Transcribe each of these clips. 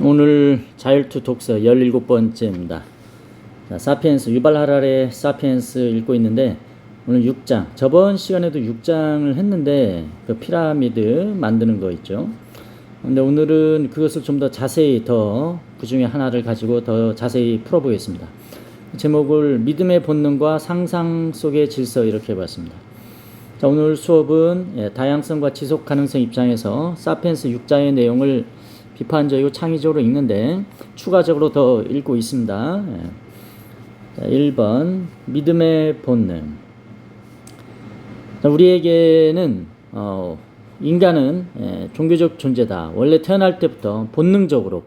오늘 자율투 독서 17번째입니다. 자, 사피엔스, 유발 하라리의 사피엔스 읽고 있는데 오늘 6장, 저번 시간에도 6장을 했는데 그 피라미드 만드는 거 있죠. 근데 오늘은 그것을 좀 더 자세히 그 중에 하나를 가지고 더 자세히 풀어보겠습니다. 제목을 믿음의 본능과 상상 속의 질서 이렇게 해봤습니다. 자, 오늘 수업은 다양성과 지속 가능성 입장에서 사피엔스 6장의 내용을 비판적이고 창의적으로 읽는데 추가적으로 더 읽고 있습니다. 자, 1번 믿음의 본능. 자, 우리에게는 인간은 종교적 존재다. 원래 태어날 때부터 본능적으로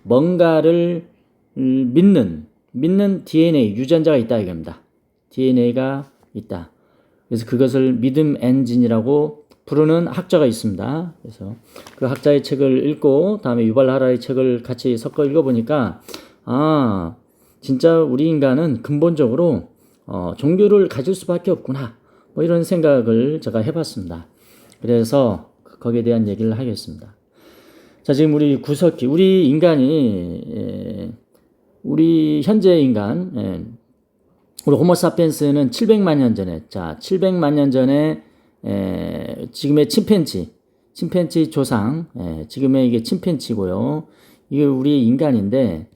뭔가를 믿는 DNA 유전자가 있다 이겁니다. DNA가 있다. 그래서 그것을 믿음 엔진이라고 부르는 학자가 있습니다. 그래서 그 학자의 책을 읽고 다음에 유발 하라리 책을 같이 섞어 읽어보니까 진짜 우리 인간은 근본적으로 종교를 가질 수밖에 없구나, 뭐 이런 생각을 제가 해봤습니다. 그래서 거기에 대한 얘기를 하겠습니다. 자, 지금 우리 구석기, 우리 인간이 우리 현재 인간, 우리 호모사피엔스는 700만 년 전에, 700만 년 전에 지금의 침팬지 조상, 지금의 이게 침팬지고요. 이게 우리 인간인데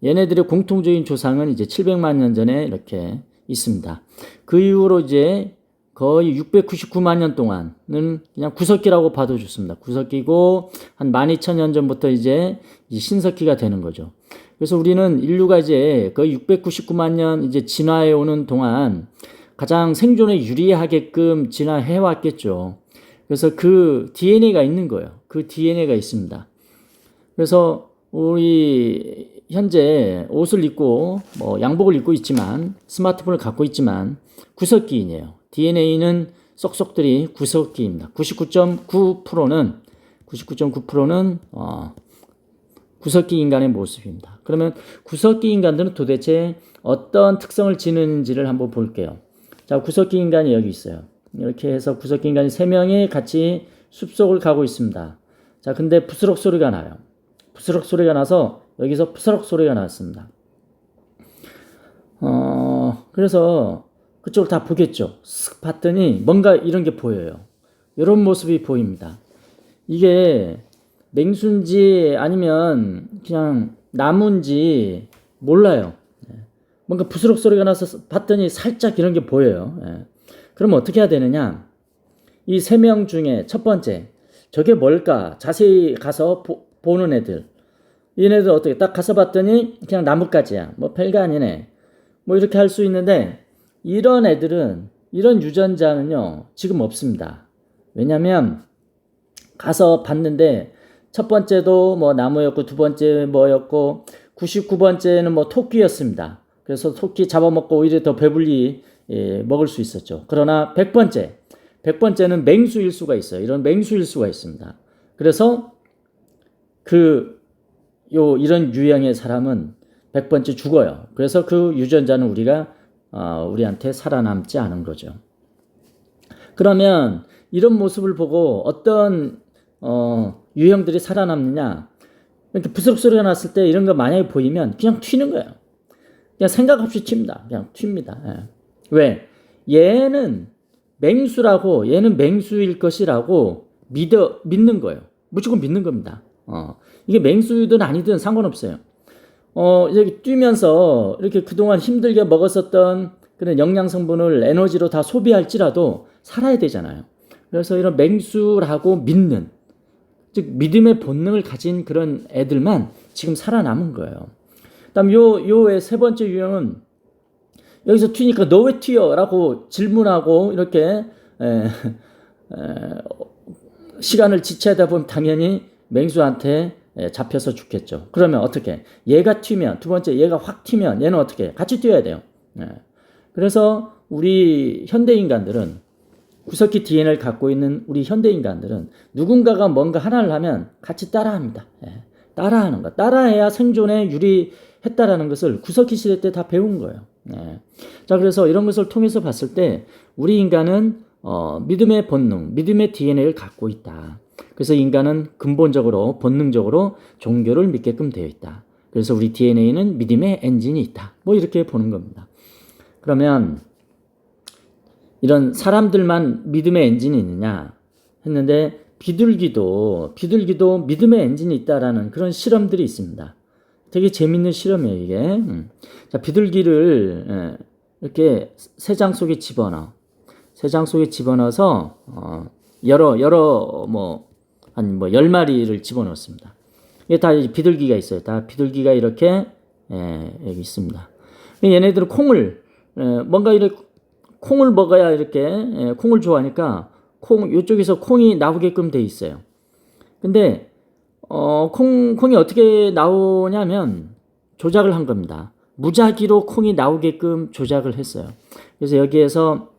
얘네들의 공통적인 조상은 이제 700만 년 전에 이렇게 있습니다. 그 이후로 이제 거의 699만 년 동안은 그냥 구석기라고 봐도 좋습니다. 구석기고 한 12,000년 전부터 이제 신석기가 되는 거죠. 그래서 우리는 인류가 이제 거의 699만 년 이제 진화해 오는 동안 가장 생존에 유리하게끔 진화해 왔겠죠. 그래서 그 DNA가 있는 거예요. 그 DNA가 있습니다. 그래서 우리 현재 옷을 입고 양복을 입고 있지만 스마트폰을 갖고 있지만 구석기인이에요. DNA는 쏙쏙들이 구석기입니다. 99.9%는 구석기 인간의 모습입니다. 그러면 구석기 인간들은 도대체 어떤 특성을 지니는지를 한번 볼게요. 자, 구석기 인간이 여기 있어요. 이렇게 해서 구석기 인간이 3명이 같이 숲속을 가고 있습니다. 자, 근데 부스럭 소리가 나요. 부스럭 소리가 나서 여기서 부스럭 소리가 났습니다. 그래서 그쪽을 다 보겠죠. 쓱 봤더니 뭔가 이런 게 보여요. 이런 모습이 보입니다. 이게 맹수인지 아니면 그냥 나무인지 몰라요. 뭔가 부스럭 소리가 나서 봤더니 살짝 이런 게 보여요. 그러면 어떻게 해야 되느냐? 이 3명 중에 첫 번째, 저게 뭘까? 자세히 가서 보는 애들. 얘네들 어떻게 딱 가서 봤더니 그냥 나뭇가지야. 뭐 별거 아니네. 뭐 이렇게 할 수 있는데 이런 애들은, 이런 유전자는요 지금 없습니다. 왜냐면 가서 봤는데 첫 번째도 뭐 나무였고 두 번째 뭐였고 99번째는 뭐 토끼였습니다. 그래서 토끼 잡아먹고 오히려 더 배불리 먹을 수 있었죠. 그러나 100번째는 맹수일 수가 있어요. 이런 맹수일 수가 있습니다. 그래서 이런 유형의 사람은 100번째 죽어요. 그래서 그 유전자는 우리한테 살아남지 않은 거죠. 그러면 이런 모습을 보고 어떤 유형들이 살아남느냐? 이렇게 부스럭 소리가 났을 때 이런 거 만약에 보이면 그냥 튀는 거예요. 그냥 생각 없이 튑니다. 그냥 튑니다. 왜? 얘는 맹수일 것이라고 믿는 거예요. 무조건 믿는 겁니다. 이게 맹수든 아니든 상관없어요. 여기 뛰면서 이렇게 그동안 힘들게 먹었었던 그런 영양 성분을 에너지로 다 소비할지라도 살아야 되잖아요. 그래서 이런 맹수라고 믿는, 즉 믿음의 본능을 가진 그런 애들만 지금 살아남은 거예요. 그다음 요의 세 번째 유형은 여기서 튀니까 너 왜 튀어? 라고 질문하고 이렇게 시간을 지체하다 보면 당연히 맹수한테 잡혀서 죽겠죠. 그러면 어떻게? 얘가 튀면, 두 번째 얘가 확 튀면 얘는 어떻게? 같이 뛰어야 돼요. 그래서 우리 현대인간들은, 구석기 DNA를 갖고 있는 우리 현대인간들은 누군가가 뭔가 하나를 하면 같이 따라합니다. 따라하는 거. 따라해야 생존에 유리했다라는 것을 구석기 시대 때 다 배운 거예요. 자, 그래서 이런 것을 통해서 봤을 때 우리 인간은 믿음의 본능, 믿음의 DNA를 갖고 있다. 그래서 인간은 근본적으로 본능적으로 종교를 믿게끔 되어 있다. 그래서 우리 DNA는 믿음의 엔진이 있다. 뭐 이렇게 보는 겁니다. 그러면 이런 사람들만 믿음의 엔진이 있느냐 했는데 비둘기도 믿음의 엔진이 있다라는 그런 실험들이 있습니다. 되게 재밌는 실험이에요, 이게. 자, 비둘기를 이렇게 새장 속에 집어넣어. 새장 속에 집어넣어서 여러 한 10마리를 집어넣습니다. 이게 다 비둘기가 있어요. 다 비둘기가 이렇게 여기 있습니다. 얘네들은 콩을 뭔가 이렇게 콩을 먹어야 이렇게 콩을 좋아하니까 이쪽에서 콩이 나오게끔 돼 있어요. 근데 콩이 어떻게 나오냐면 조작을 한 겁니다. 무작위로 콩이 나오게끔 조작을 했어요. 그래서 여기에서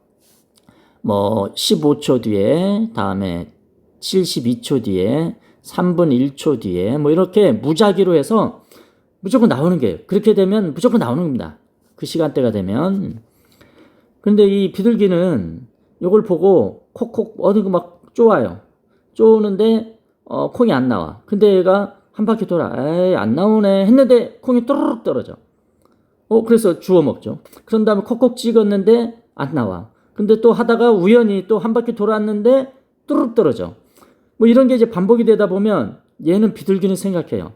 15초 뒤에, 다음에 72초 뒤에, 3분 1초 뒤에, 이렇게 무작위로 해서 무조건 나오는 게, 그렇게 되면 무조건 나오는 겁니다. 그 시간대가 되면. 그런데 이 비둘기는 이걸 보고 콕콕 어느 거 막 쪼아요. 쪼는데, 콩이 안 나와. 근데 얘가 한 바퀴 돌아, 에이, 안 나오네 했는데 콩이 또르륵 떨어져. 그래서 주워 먹죠. 그런 다음에 콕콕 찍었는데 안 나와. 근데 또 하다가 우연히 또 한 바퀴 돌았는데 뚜룩 떨어져. 이런 게 이제 반복이 되다 보면 얘는 비둘기는 생각해요.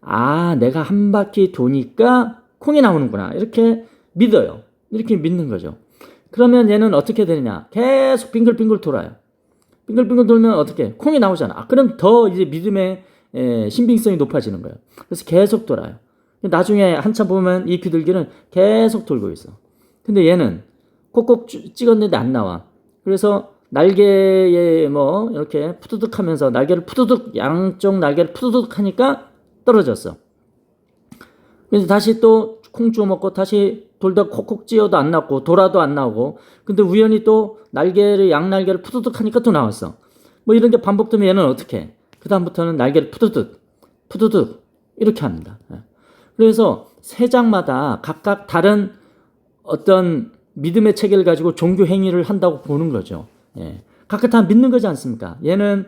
아, 내가 한 바퀴 도니까 콩이 나오는구나. 이렇게 믿어요. 이렇게 믿는 거죠. 그러면 얘는 어떻게 되느냐? 계속 빙글빙글 돌아요. 빙글빙글 돌면 어떻게? 콩이 나오잖아. 그럼 더 이제 믿음의 신빙성이 높아지는 거예요. 그래서 계속 돌아요. 나중에 한참 보면 이 비둘기는 계속 돌고 있어. 근데 얘는 콕콕 찍었는데 안 나와. 그래서 날개에 이렇게 푸드득 하면서 날개를 푸드득, 양쪽 날개를 푸드득 하니까 떨어졌어. 그래서 다시 또 콩 주워 먹고 다시 돌다 콕콕 찧어도 안 나오고 돌아도 안 나오고, 근데 우연히 또 양날개를 푸드득 하니까 또 나왔어. 이런 게 반복되면 얘는 어떻게 해? 그다음부터는 날개를 푸드득 이렇게 합니다. 그래서 세 장마다 각각 다른 어떤 믿음의 체계를 가지고 종교 행위를 한다고 보는 거죠. 각각 다 믿는 거지 않습니까? 얘는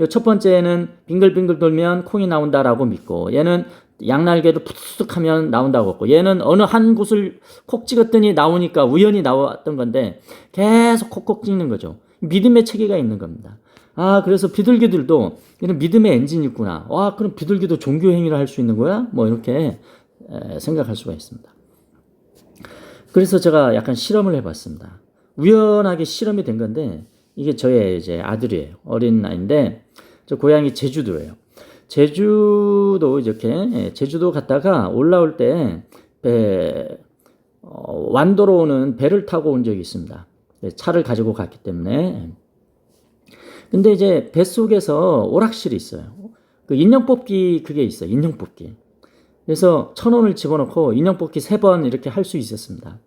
첫 번째는 빙글빙글 돌면 콩이 나온다라고 믿고, 얘는 양날개를 푸득 하면 나온다고 했고, 얘는 어느 한 곳을 콕 찍었더니 나오니까 우연히 나왔던 건데 계속 콕콕 찍는 거죠. 믿음의 체계가 있는 겁니다. 아, 그래서 비둘기들도 이런 믿음의 엔진이 있구나. 와, 그럼 비둘기도 종교 행위를 할 수 있는 거야? 이렇게 생각할 수가 있습니다. 그래서 제가 약간 실험을 해봤습니다. 우연하게 실험이 된 건데, 이게 저의 이제 아들이에요. 어린 아이인데, 저 고향이 제주도예요. 제주도 제주도 갔다가 올라올 때 완도로 오는 배를 타고 온 적이 있습니다. 차를 가지고 갔기 때문에. 근데 이제 뱃속에서 오락실이 있어요. 그 인형 뽑기 그게 있어요. 인형 뽑기. 그래서 1,000원을 집어넣고 인형 뽑기 3번 이렇게 할 수 있었습니다.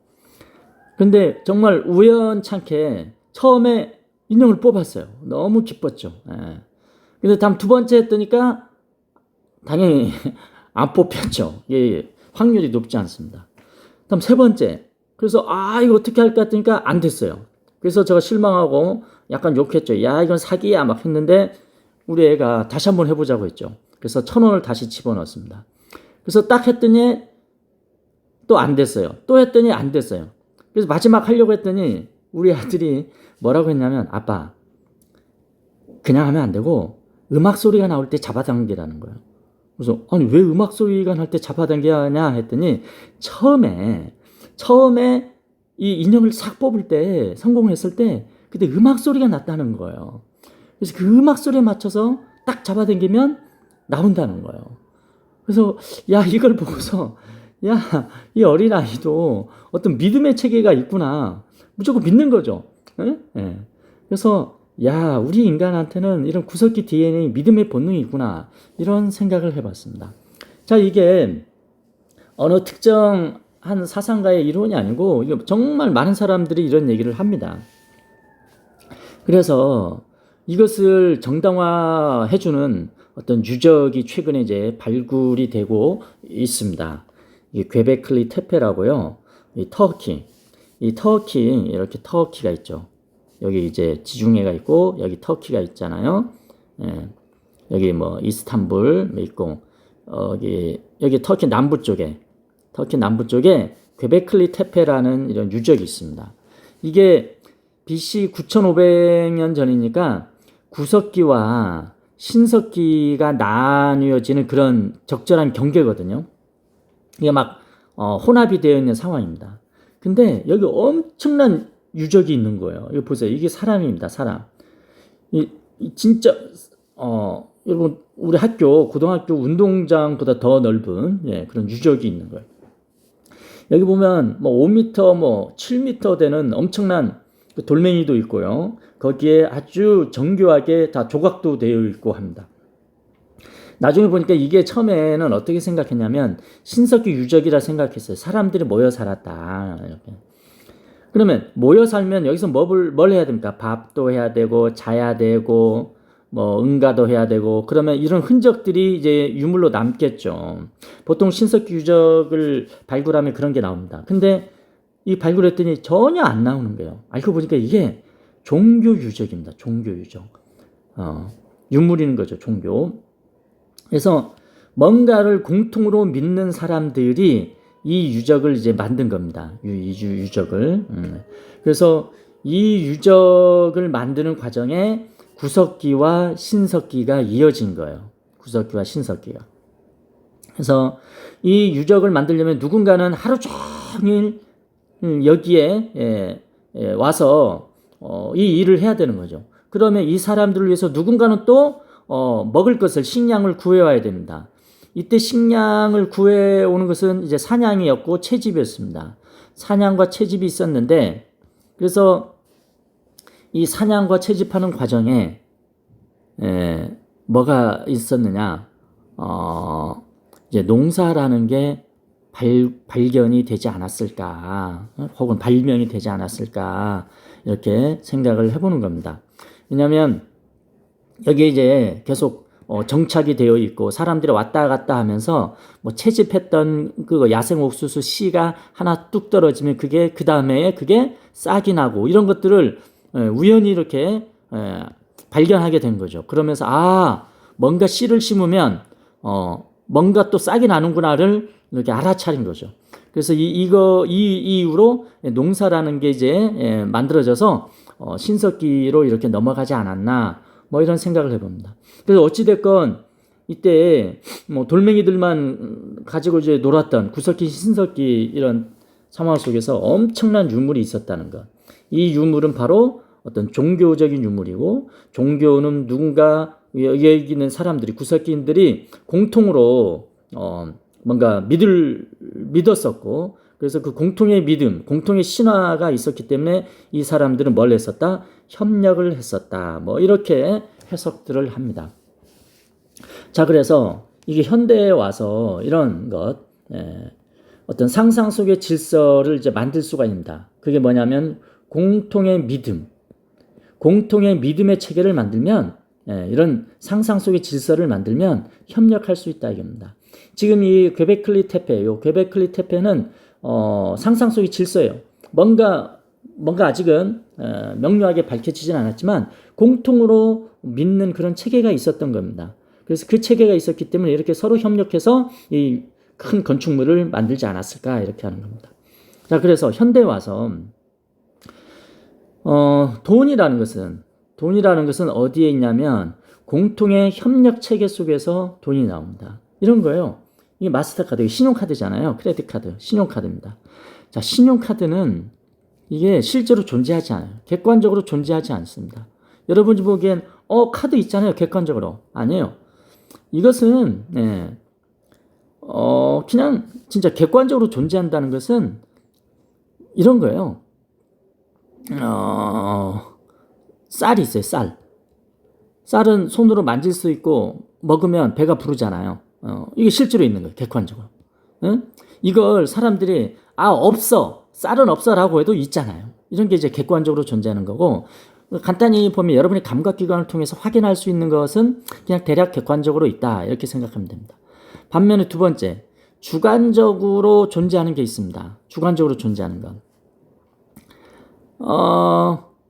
근데 정말 우연찮게 처음에 인형을 뽑았어요. 너무 기뻤죠. 근데 다음 두 번째 했더니까 당연히 안 뽑혔죠. 확률이 높지 않습니다. 다음 세 번째. 그래서 이거 어떻게 할까 했더니까 안 됐어요. 그래서 제가 실망하고 약간 욕했죠. 야, 이건 사기야 막 했는데 우리 애가 다시 한번 해보자고 했죠. 그래서 1,000원을 다시 집어넣었습니다. 그래서 딱 했더니 또 안 됐어요. 또 했더니 안 됐어요. 그래서 마지막 하려고 했더니 우리 아들이 뭐라고 했냐면, 아빠, 그냥 하면 안 되고 음악 소리가 나올 때 잡아당기라는 거예요. 그래서 아니 왜 음악 소리가 날 때 잡아당기냐 했더니 처음에 이 인형을 싹 뽑을 때 성공했을 때 그때 음악 소리가 났다는 거예요. 그래서 그 음악 소리에 맞춰서 딱 잡아당기면 나온다는 거예요. 그래서 이걸 보고서 이 어린아이도 어떤 믿음의 체계가 있구나. 무조건 믿는 거죠. 그래서 우리 인간한테는 이런 구석기 DNA 믿음의 본능이 있구나. 이런 생각을 해봤습니다. 자, 이게 어느 특정한 사상가의 이론이 아니고 정말 많은 사람들이 이런 얘기를 합니다. 그래서 이것을 정당화해주는 어떤 유적이 최근에 이제 발굴이 되고 있습니다. 이 괴베클리 테페라고요. 이 터키 이렇게 터키가 있죠. 여기 이제 지중해가 있고 여기 터키가 있잖아요. 예, 여기 뭐 이스탄불 있고 여기 터키 남부 쪽에 괴베클리 테페라는 이런 유적이 있습니다. 이게 BC 9,500년 전이니까 구석기와 신석기가 나뉘어지는 그런 적절한 경계거든요. 이게 막 혼합이 되어 있는 상황입니다. 근데 여기 엄청난 유적이 있는 거예요. 이거 보세요. 이게 사람입니다. 사람. 이 진짜 여러분 우리 고등학교 운동장보다 더 넓은 그런 유적이 있는 거예요. 여기 보면 뭐 5m, 뭐 7m 되는 엄청난 돌멩이도 있고요. 거기에 아주 정교하게 다 조각도 되어 있고 합니다. 나중에 보니까 이게 처음에는 어떻게 생각했냐면 신석기 유적이라 생각했어요. 사람들이 모여 살았다. 이렇게. 그러면 모여 살면 여기서 뭘 해야 됩니까? 밥도 해야 되고 자야 되고 뭐 응가도 해야 되고 그러면 이런 흔적들이 이제 유물로 남겠죠. 보통 신석기 유적을 발굴하면 그런 게 나옵니다. 근데 이 발굴했더니 전혀 안 나오는 거예요. 알고 보니까 이게 종교 유적입니다. 종교 유적. 유물인 거죠. 종교. 그래서 뭔가를 공통으로 믿는 사람들이 이 유적을 이제 만든 겁니다. 유적을. 그래서 이 유적을 만드는 과정에 구석기와 신석기가 이어진 거예요. 구석기와 신석기가. 그래서 이 유적을 만들려면 누군가는 하루 종일 여기에 와서 이 일을 해야 되는 거죠. 그러면 이 사람들을 위해서 누군가는 또 먹을 것을 식량을 구해와야 됩니다. 이때 식량을 구해오는 것은 이제 사냥이었고 채집이었습니다. 사냥과 채집이 있었는데 그래서 이 사냥과 채집하는 과정에 뭐가 있었느냐? 이제 농사라는 게 발견이 되지 않았을까? 혹은 발명이 되지 않았을까? 이렇게 생각을 해보는 겁니다. 왜냐하면 여기 이제 계속 정착이 되어 있고 사람들이 왔다 갔다 하면서 뭐 채집했던 그 야생 옥수수 씨가 하나 뚝 떨어지면 그게 그 다음에 그게 싹이 나고 이런 것들을 우연히 이렇게 발견하게 된 거죠. 그러면서 뭔가 씨를 심으면 뭔가 또 싹이 나는구나를 이렇게 알아차린 거죠. 그래서 이 이후로 농사라는 게 이제 만들어져서 신석기로 이렇게 넘어가지 않았나 뭐 이런 생각을 해봅니다. 그래서 어찌됐건 이때 뭐 돌멩이들만 가지고 이제 놀았던 구석기, 신석기 이런 상황 속에서 엄청난 유물이 있었다는 것. 이 유물은 바로 어떤 종교적인 유물이고 종교는 누군가 여기 있는 사람들이 구석기인들이 공통으로 뭔가 믿었었고 그래서 그 공통의 믿음, 공통의 신화가 있었기 때문에 이 사람들은 뭘 했었다? 협력을 했었다. 뭐 이렇게 해석들을 합니다. 자, 그래서 이게 현대에 와서 이런 어떤 상상 속의 질서를 이제 만들 수가 있습니다. 그게 뭐냐면 공통의 믿음의 체계를 만들면 이런 상상 속의 질서를 만들면 협력할 수 있다 이겁니다. 지금 이 괴베클리 테페는 상상 속의 질서예요. 뭔가 아직은 명료하게 밝혀지진 않았지만 공통으로 믿는 그런 체계가 있었던 겁니다. 그래서 그 체계가 있었기 때문에 이렇게 서로 협력해서 이 큰 건축물을 만들지 않았을까 이렇게 하는 겁니다. 자, 그래서 현대에 와서 돈이라는 것은 어디에 있냐면 공통의 협력 체계 속에서 돈이 나옵니다. 이런 거예요. 이게 마스터카드, 신용카드잖아요. 크레딧 카드, 신용카드입니다. 자, 신용카드는 이게 실제로 존재하지 않아요. 객관적으로 존재하지 않습니다. 여러분이 보기엔 카드 있잖아요. 객관적으로. 아니에요. 이것은 그냥 진짜 객관적으로 존재한다는 것은 이런 거예요. 쌀이 있어요. 쌀은 손으로 만질 수 있고 먹으면 배가 부르잖아요. 이게 실제로 있는 거예요. 객관적으로. 응? 이걸 사람들이 없어. 쌀은 없어라고 해도 있잖아요. 이런 게 이제 객관적으로 존재하는 거고 간단히 보면 여러분이 감각기관을 통해서 확인할 수 있는 것은 그냥 대략 객관적으로 있다. 이렇게 생각하면 됩니다. 반면에 두 번째, 주관적으로 존재하는 게 있습니다. 주관적으로 존재하는 건.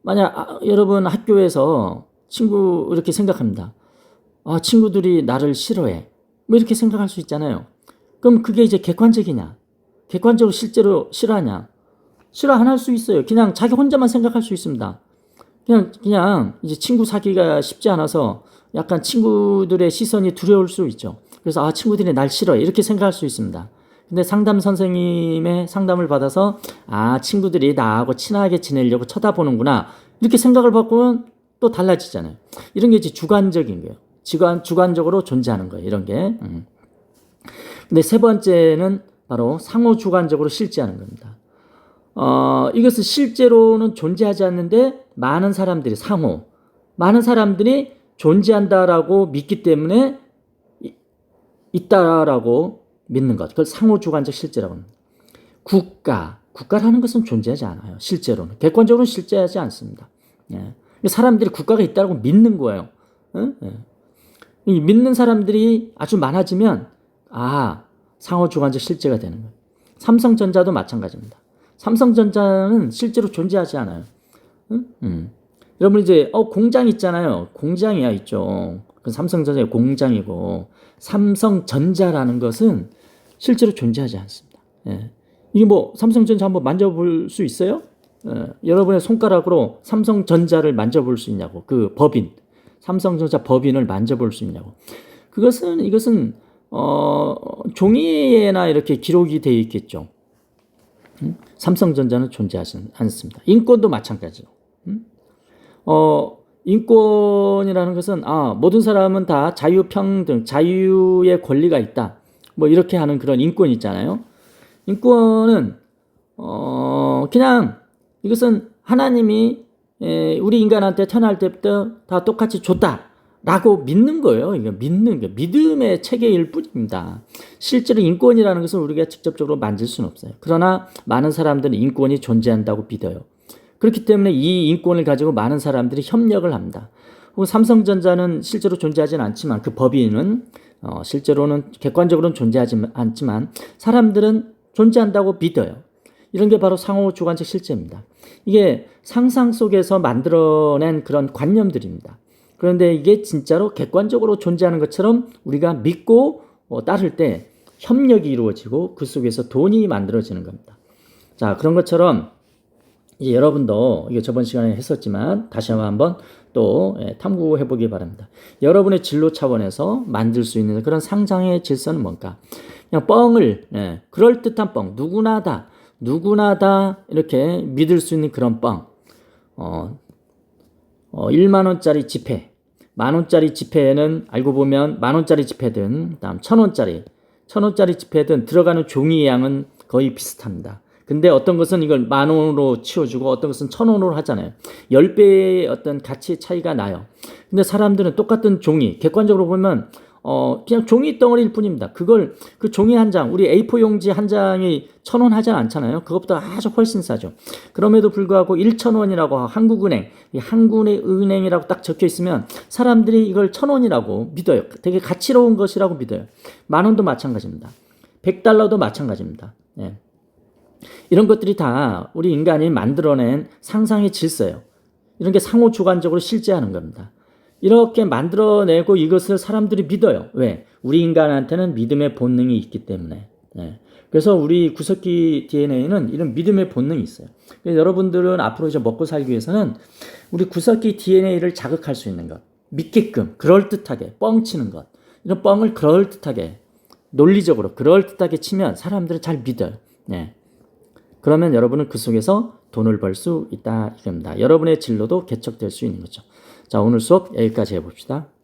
만약 여러분 학교에서 친구 이렇게 생각합니다. 친구들이 나를 싫어해. 뭐 이렇게 생각할 수 있잖아요. 그럼 그게 이제 객관적이냐? 객관적으로 실제로 싫어하냐? 싫어 안 할 수 있어요. 그냥 자기 혼자만 생각할 수 있습니다. 그냥 이제 친구 사귀기가 쉽지 않아서 약간 친구들의 시선이 두려울 수 있죠. 그래서 친구들이 날 싫어해. 이렇게 생각할 수 있습니다. 근데 상담 선생님의 상담을 받아서 친구들이 나하고 친하게 지내려고 쳐다보는구나. 이렇게 생각을 바꾸면 또 달라지잖아요. 이런 게 이제 주관적인 거예요. 주관적으로 존재하는 거예요. 이런 게. 근데 세 번째는 바로 상호주관적으로 실제하는 겁니다. 이것은 실제로는 존재하지 않는데 많은 사람들이 존재한다라고 믿기 때문에 있다라고 믿는 것. 그걸 상호주관적 실제라고 합니다. 국가라는 것은 존재하지 않아요. 실제로는. 객관적으로는 실제하지 않습니다. 예. 사람들이 국가가 있다고 믿는 거예요. 예. 믿는 사람들이 아주 많아지면 상호주관적 실제가 되는 거예요. 삼성전자도 마찬가지입니다. 삼성전자는 실제로 존재하지 않아요. 여러분 이제 공장 있잖아요. 공장이야 있죠. 그 삼성전자의 공장이고 삼성전자라는 것은 실제로 존재하지 않습니다. 예. 이게 뭐 삼성전자 한번 만져볼 수 있어요? 여러분의 손가락으로 삼성전자를 만져볼 수 있냐고. 그 법인 삼성전자 법인을 만져볼 수 있냐고. 이것은 종이에나 이렇게 기록이 되어 있겠죠. 삼성전자는 존재하지 않습니다. 인권도 마찬가지로. 인권이라는 것은 모든 사람은 다 자유평등, 자유의 권리가 있다. 뭐 이렇게 하는 그런 인권이 있잖아요. 인권은 그냥 이것은 하나님이 우리 인간한테 태어날 때부터 다 똑같이 줬다라고 믿는 거예요. 이거 믿는 거, 믿음의 체계일 뿐입니다. 실제로 인권이라는 것은 우리가 직접적으로 만질 수는 없어요. 그러나 많은 사람들은 인권이 존재한다고 믿어요. 그렇기 때문에 이 인권을 가지고 많은 사람들이 협력을 합니다. 혹은 삼성전자는 실제로 존재하지는 않지만 그 법인은 실제로는 객관적으로는 존재하지 않지만 사람들은 존재한다고 믿어요. 이런 게 바로 상호주관적 실제입니다. 이게 상상 속에서 만들어낸 그런 관념들입니다. 그런데 이게 진짜로 객관적으로 존재하는 것처럼 우리가 믿고 따를 때 협력이 이루어지고 그 속에서 돈이 만들어지는 겁니다. 자, 그런 것처럼 이제 여러분도 이게 저번 시간에 했었지만 다시 한번 또 탐구해 보기 바랍니다. 여러분의 진로 차원에서 만들 수 있는 그런 상상의 질서는 뭔가? 그냥 뻥을 그럴듯한 뻥, 누구나 다 이렇게 믿을 수 있는 그런 뻥. 1만 원짜리 지폐, 만 원짜리 지폐에는 알고 보면 만 원짜리 지폐든 다음 1,000원짜리 지폐든 들어가는 종이의 양은 거의 비슷합니다. 근데 어떤 것은 이걸 10,000원으로 치워주고 어떤 것은 1,000원으로 하잖아요. 10배의 어떤 가치 차이가 나요. 근데 사람들은 똑같은 종이, 객관적으로 보면 그냥 종이 덩어리일 뿐입니다. 그 종이 한 장, 우리 A4 용지 한 장이 1,000원 하지 않잖아요. 그것보다 아주 훨씬 싸죠. 그럼에도 불구하고 1,000원이라고 한국은행이라고 딱 적혀 있으면 사람들이 이걸 1,000원이라고 믿어요. 되게 가치로운 것이라고 믿어요. 10,000원도 마찬가지입니다. 100달러도 마찬가지입니다. 예. 이런 것들이 다 우리 인간이 만들어낸 상상의 질서예요. 이런 게 상호주관적으로 실제하는 겁니다. 이렇게 만들어내고 이것을 사람들이 믿어요. 왜? 우리 인간한테는 믿음의 본능이 있기 때문에. 그래서 우리 구석기 DNA는 이런 믿음의 본능이 있어요. 그래서 여러분들은 앞으로 이제 먹고 살기 위해서는 우리 구석기 DNA를 자극할 수 있는 것, 믿게끔 그럴듯하게 뻥치는 것, 이런 뻥을 그럴듯하게 논리적으로 그럴듯하게 치면 사람들은 잘 믿어요. 그러면 여러분은 그 속에서 돈을 벌 수 있다 이겁니다. 여러분의 진로도 개척될 수 있는 거죠. 자, 오늘 수업 여기까지 해봅시다.